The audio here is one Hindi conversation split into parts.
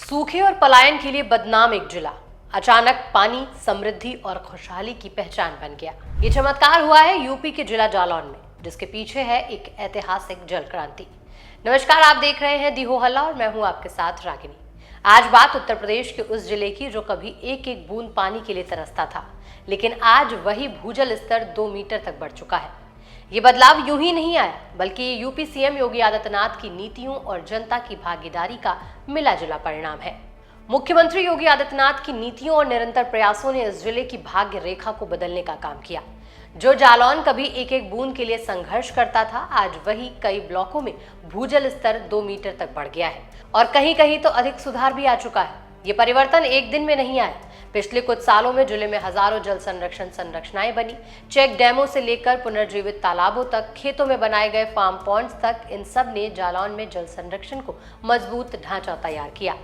सूखे और पलायन के लिए बदनाम एक जिला अचानक पानी, समृद्धि और खुशहाली की पहचान बन गया। ये चमत्कार हुआ है यूपी के जिला जालौन में, जिसके पीछे है एक ऐतिहासिक जल क्रांति। नमस्कार, आप देख रहे हैं दी हो हल्ला और मैं हूं आपके साथ रागिनी। आज बात उत्तर प्रदेश के उस जिले की जो कभी एक एक बूंद पानी के लिए तरसता था, लेकिन आज वही भूजल स्तर 2 मीटर तक बढ़ चुका है। ये बदलाव यूं ही नहीं आया, बल्कि ये यूपी सीएम योगी आदित्यनाथ की नीतियों और जनता की भागीदारी का मिला जुला परिणाम है। मुख्यमंत्री योगी आदित्यनाथ की नीतियों और निरंतर प्रयासों ने इस जिले की भाग्य रेखा को बदलने का काम किया। जो जालौन कभी एक एक बूंद के लिए संघर्ष करता था, आज वही कई ब्लॉकों में भूजल स्तर 2 मीटर तक बढ़ गया है और कहीं कहीं तो अधिक सुधार भी आ चुका है। ये परिवर्तन एक दिन में नहीं आया। पिछले कुछ सालों में जिले में हजारों जल संरक्षण संरचनाएं बनी। चेक डैमों से लेकर पुनर्जीवित तालाबों तक, खेतों में बनाए गए फार्म पॉन्ड्स तक, इन सब ने जालौन में जल संरक्षण को मजबूत ढांचा तैयार किया।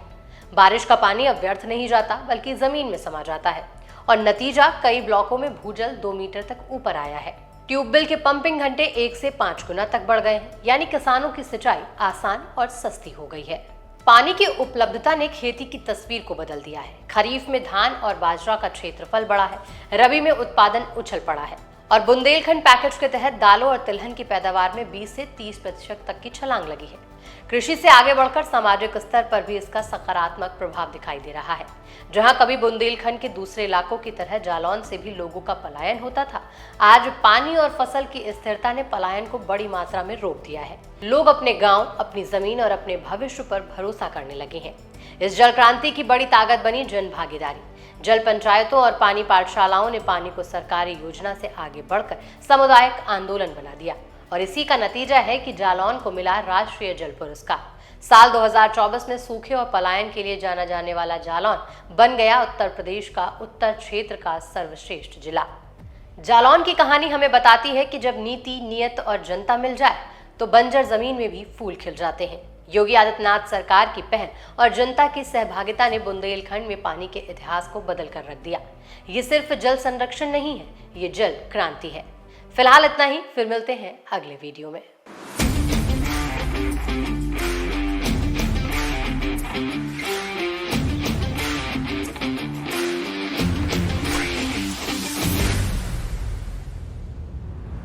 बारिश का पानी अब व्यर्थ नहीं जाता, बल्कि जमीन में समा जाता है और नतीजा कई ब्लॉकों में भूजल 2 मीटर तक ऊपर आया है। ट्यूबवेल के पंपिंग घंटे 1 से 5 गुना तक बढ़ गए हैं, यानी किसानों की सिंचाई आसान और सस्ती हो गई है। पानी की उपलब्धता ने खेती की तस्वीर को बदल दिया है। खरीफ में धान और बाजरा का क्षेत्रफल बढ़ा है, रबी में उत्पादन उछल पड़ा है और बुंदेलखंड पैकेज के तहत दालों और तिलहन की पैदावार में 20 से 30% तक की छलांग लगी है। कृषि से आगे बढ़कर सामाजिक स्तर पर भी इसका सकारात्मक प्रभाव दिखाई दे रहा है। जहां कभी बुंदेलखंड के दूसरे इलाकों की तरह जालौन से भी लोगों का पलायन होता था, आज पानी और फसल की स्थिरता ने पलायन को बड़ी मात्रा में रोक दिया है। लोग अपने गांव, अपनी जमीन और अपने भविष्य पर भरोसा करने लगे हैं। इस जल क्रांति की बड़ी ताकत बनी जन भागीदारी। जल पंचायतों और पानी पाठशालाओं ने पानी को सरकारी योजना से आगे बढ़कर सामुदायिक आंदोलन बना दिया और इसी का नतीजा है कि जालौन को मिला राष्ट्रीय जल पुरस्कार। साल 2024 में सूखे और पलायन के लिए जाना जाने वाला जालौन बन गया उत्तर प्रदेश का उत्तर क्षेत्र का सर्वश्रेष्ठ जिला। जालौन की कहानी हमें बताती है कि जब नीति, नियत और जनता मिल जाए तो बंजर जमीन में भी फूल खिल जाते हैं। योगी आदित्यनाथ सरकार की पहल और जनता की सहभागिता ने बुंदेलखंड में पानी के इतिहास को बदल कर रख दिया। ये सिर्फ जल संरक्षण नहीं है, ये जल क्रांति है। फिलहाल इतना ही, फिर मिलते हैं अगले वीडियो में।